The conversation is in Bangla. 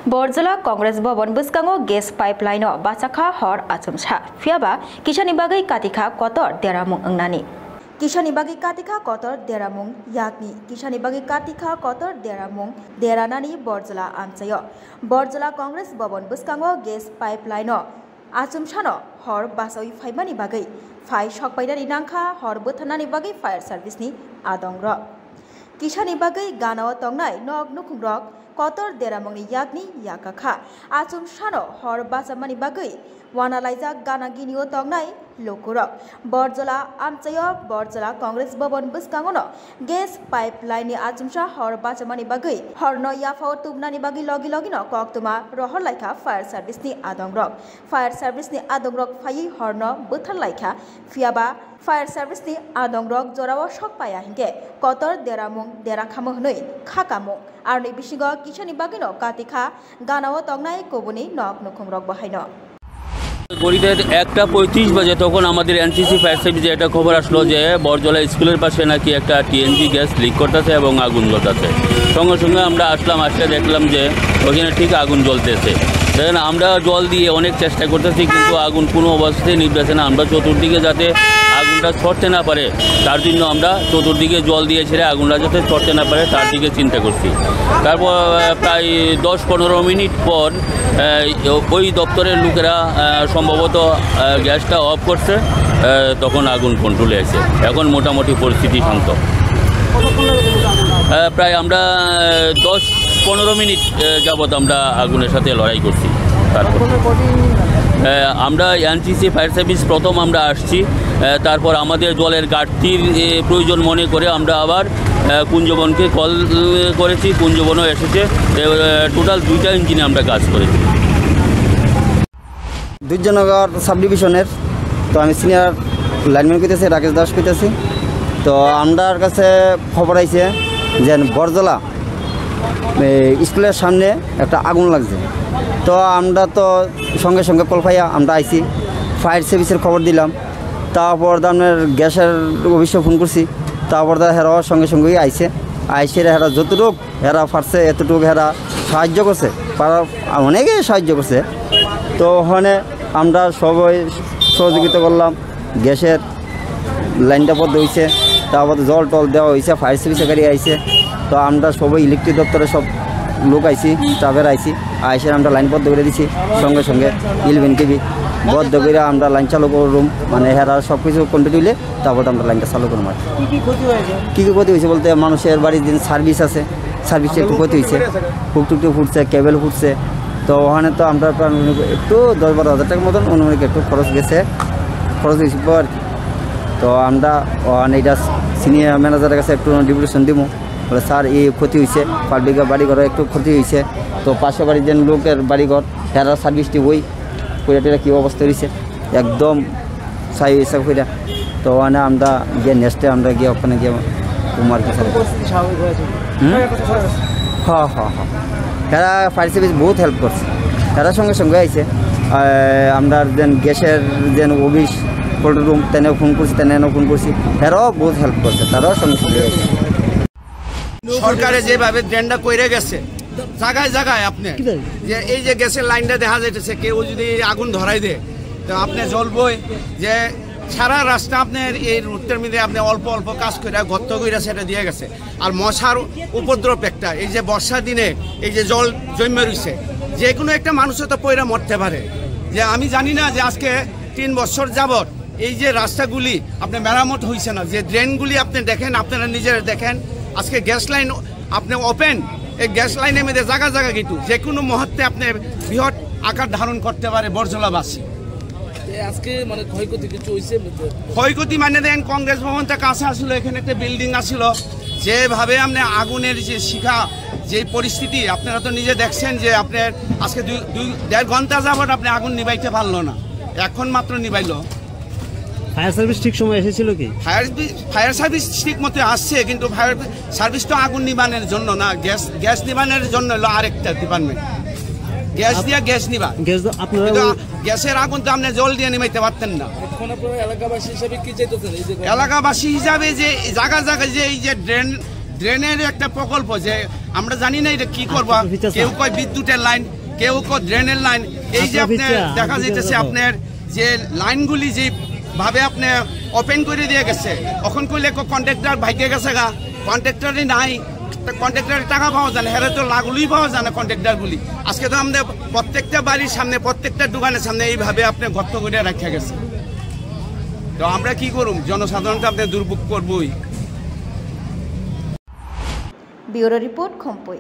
बरजला कांग्रेस भवन बुस्कांगो गेस पाइपलाइन बाचाखा हर आचमसा फियाबा किसानी बागै कातिखा कतर देरामुं अंगनानि किसानी बागै कातिखा कतर देरामुं यागनि किसानी बागै कातिखा कतर देरामुं देरानानि बरजला आमचाय बरजला कांग्रेस भवन बुस्कांगो गेस पाइपलाइन आचमसानो हर बासावि फाइमानि बागै फाइ सकबायनानि नांखा हर बोथानानि बागै फायर सार्भिसनि आदंग्र किसानी बागै गानाव तंनाय नग नुखुंरक कतर देरामुंनि यागनि याकाखा आचुम सानो हर बासामानि बागै वानालाइजा गाना गिनिओ तंनाय लोकुरक बरजला आमचाय बरजला कांग्रेस भवन बुस्कांगनो गेस पाइपलाइननि आचुमसा हर बासामानि बागै हरनो याफाव तुमनानि बागै लगी लगिनो कक्तुमा रहर लाइखा फायर सार्भिसनि आदंरक फायै हरनो बोथार लाइखा फियाबा फायर सार्भिसनि आदंरक जराव सकपाया हिंगे कतर देरामुं देराखामो हनै खाकामुं आरनि बिसिग किसानी बागैनो कातिखा गानाव तंनाय कबुनि नक नुखुंरक बाहायनो গরিবের 1:35 বাজে তখন আমাদের এনসিসি ফায়ার সার্ভিসে একটা খবর আসলো যে বরজলা স্কুলের পাশে নাকি একটা টিএনজি গ্যাস লিক করতেছে এবং আগুন জ্বলতেছে। সঙ্গে সঙ্গে আমরা আসলাম, আসলে দেখলাম যে ওখানে ঠিক আগুন জ্বলতেছে। দেখেন আমরা জল দিয়ে অনেক চেষ্টা করতেছি কিন্তু আগুন কোনো অবস্থাতেই নিভতেছে না। আমরা চতুর্দিকে যাতে আগুনটা ছড়তে না পারে তার জন্য আমরা চতুর্দিকে জল দিয়ে ছেড়ে আগুনটা যাতে ছড়তে না পারে তার দিকে চিন্তা করছি। তারপর প্রায় 10-15 মিনিট পর ওই দপ্তরের লোকেরা সম্ভবত গ্যাসটা অফ করছে, তখন আগুন কন্ট্রোলে আছে। এখন মোটামুটি পরিস্থিতি শান্ত। প্রায় আমরা 10-15 মিনিট যাবৎ আমরা আগুনের সাথে লড়াই করছি। তারপর আমরা এনসিসি ফায়ার সার্ভিস প্রথম আমরা আসছি, তারপর আমাদের জলের ঘাটতির প্রয়োজন মনে করে আমরা আবার কুঞ্জবনকে কল করেছি, কুঞ্জবনও এসেছে। টোটাল 2টা ইঞ্জিনে আমরা কাজ করেছি। দুর্জনগর সাব ডিভিশনের তো আমি সিনিয়র লাইনম্যান কইতেছি, রাকেশ দাস কইতেছি। তো আমার কাছে খবর আইছে যে বরজলা স্কুলের সামনে একটা আগুন লাগছে। তো আমরা তো সঙ্গে সঙ্গে কল পাইয়া আমরা আইছি, ফায়ার সার্ভিসের খবর দিলাম। তারপর আপনার গ্যাসের অফিসে ফোন করছি। তারপর হেরা সঙ্গে সঙ্গেই আইসে হেরা যতটুক হেরা ফারছে এতটুকু হেরা সাহায্য করছে, অনেকেই সাহায্য করছে। তো ওখানে আমরা সবাই সহযোগিতা করলাম, গ্যাসের লাইনটা বন্ধ হয়েছে, তারপর জল টল দেওয়া হয়েছে, ফায়ার সার্ভিসের গাড়ি আইছে। তো আমরা সবাই ইলেকট্রিক দপ্তরে সব লোক আইছি, স্টাফের আইছি, আইসে আমরা লাইন বদ্ধ করে দিছি। সঙ্গে সঙ্গে 11 কেবি বদ্ধ করে আমরা লাইন চালু করলাম, মানে হেরা সব কিছু কন্টিনিউ হইলে তারপর আমরা লাইনটা চালু করলাম। আর কী কী ক্ষতি হয়েছে বলতে মানুষের বাড়ির দিন সার্ভিস আছে, সার্ভিসে একটু ক্ষতি হয়েছে, টুকটুকটু ফুটছে, কেবেল ফুটছে। তো ওখানে তো আমরা একটু 10-12 হাজার টাকার মতন অনুমানিক একটু খরচ হয়েছে আর কি। তো আমরা ওখানে এটা সিনিয়র ম্যানেজারের কাছে একটু ডিপুটেশন দিব, বলে স্যার এই ক্ষতি হয়েছে, পাবলিকের বাড়িঘরের একটু ক্ষতি হয়েছে। তো পাশে বাড়ির যে লোকের বাড়িঘর হেরার সার্ভিসটি ওই কইরাটিরা কী অবস্থা হয়েছে একদম সাই হয়েছে কইরা। তো ওখানে আমরা গিয়ে নেক্সটে আমরা গিয়ে ওখানে গিয়ে কুমার কাছে হ্যাঁ হেরা ফায়ার সার্ভিস বহুত হেল্প করছে, হেরার সঙ্গে সঙ্গে আইছে। আমরা যেন গ্যাসের যেন অফিস কন্ট্রোল রুম তেনেও ফোন করছি, ফোন করছি, হেরাও বহুত হেল্প করছে, তারাও সঙ্গে সঙ্গে আইছে। সরকারে যেভাবে ড্রেনটা কইরে গেছে জায়গায় জায়গায় আপনি যে এই যে গ্যাসের লাইনটা দেখা যাইতেছে, কেউ যদি আগুন ধরাই দেয় তো আপনি জ্বলবই। যে সারা রাস্তা আপনার এই রুটের মধ্যে আপনি অল্প অল্প কাজ করে গর্ত করে সেটা দিয়ে গেছে। আর মশার উপদ্রব একটা, এই যে বর্ষার দিনে এই যে জল জমে রয়েছে, যে কোনো একটা মানুষও তো পয়রা মরতে পারে। যে আমি জানি না যে আজকে 3 বছর যাবৎ এই যে রাস্তাগুলি আপনি মেরামত হয়েছে না, যে ড্রেনগুলি আপনি দেখেন, আপনারা নিজেরা দেখেন। আজকে গ্যাস লাইন আপনি ওপেন, এই গ্যাস লাইনের মধ্যে জায়গা জায়গা কিন্তু যে কোনো মুহূর্তে আপনি বৃহৎ আকার ধারণ করতে পারে বরজলাবাসী। আজকে মানে ক্ষয়ক্ষতি কিছু হয়েছে? ক্ষয়ক্ষতি মানে দেখেন কংগ্রেস ভবনটা কাছে আসলো, এখানে একটা বিল্ডিং আসলো, যেভাবে আপনি আগুনের যে শিখা যে পরিস্থিতি আপনারা তো নিজে দেখছেন যে আপনার আজকে 2.5 ঘন্টা যাবৎ আপনি আগুন নিবাইতে পারলো না, এখন মাত্র নিবাইলো। ফায়ার সার্ভিস ঠিক সময় এসেছিল কি? ফায়ার সার্ভিস ঠিক মতো আসছে, কিন্তু ফায়ার সার্ভিস তো আগুন নিবানের জন্য না, গ্যাস নিবানের জন্য হলো আরেকটা ডিপার্টমেন্ট। গ্যাস দিয়া গ্যাস নিবা, গ্যাসের আগুন তো আপনি জল দিয়ে নিবাইতে পারতেন না। এলাকাবাসী হিসাবে কি চাইতেছেন? এলাকাবাসী হিসাবে যে জায়গা জায়গায় যে এই যে ড্রেনের একটা প্রকল্প যে আমরা জানি না এটা কি করবো, কেউ কয় বিদ্যুতের লাইন, কেউ কয় ড্রেনের লাইন। এই যে আপনার দেখা যাইতেছে আপনার যে লাইনগুলি যে ভাবে আপনি ওপেন করে দিয়ে গেছে, এখন কইলে কন্ট্রাক্টর ভাইকে গেছে গা, কন্ট্রাক্টরই নাই, কন্ট্রাক্টরের টাকা পাওয়া যায় না, হেরে তো লাগুলোই পাওয়া যায় না কন্ট্রাক্টরগুলি। আজকে তো আমাদের প্রত্যেকটা বাড়ির সামনে, প্রত্যেকটা দোকানের সামনে এইভাবে আপনি গর্ত করে রাখা গেছে। তো আমরা কি করুম, জনসাধারণকে আপনি দুর্ভোগ করবই। Bureau report খম্পই।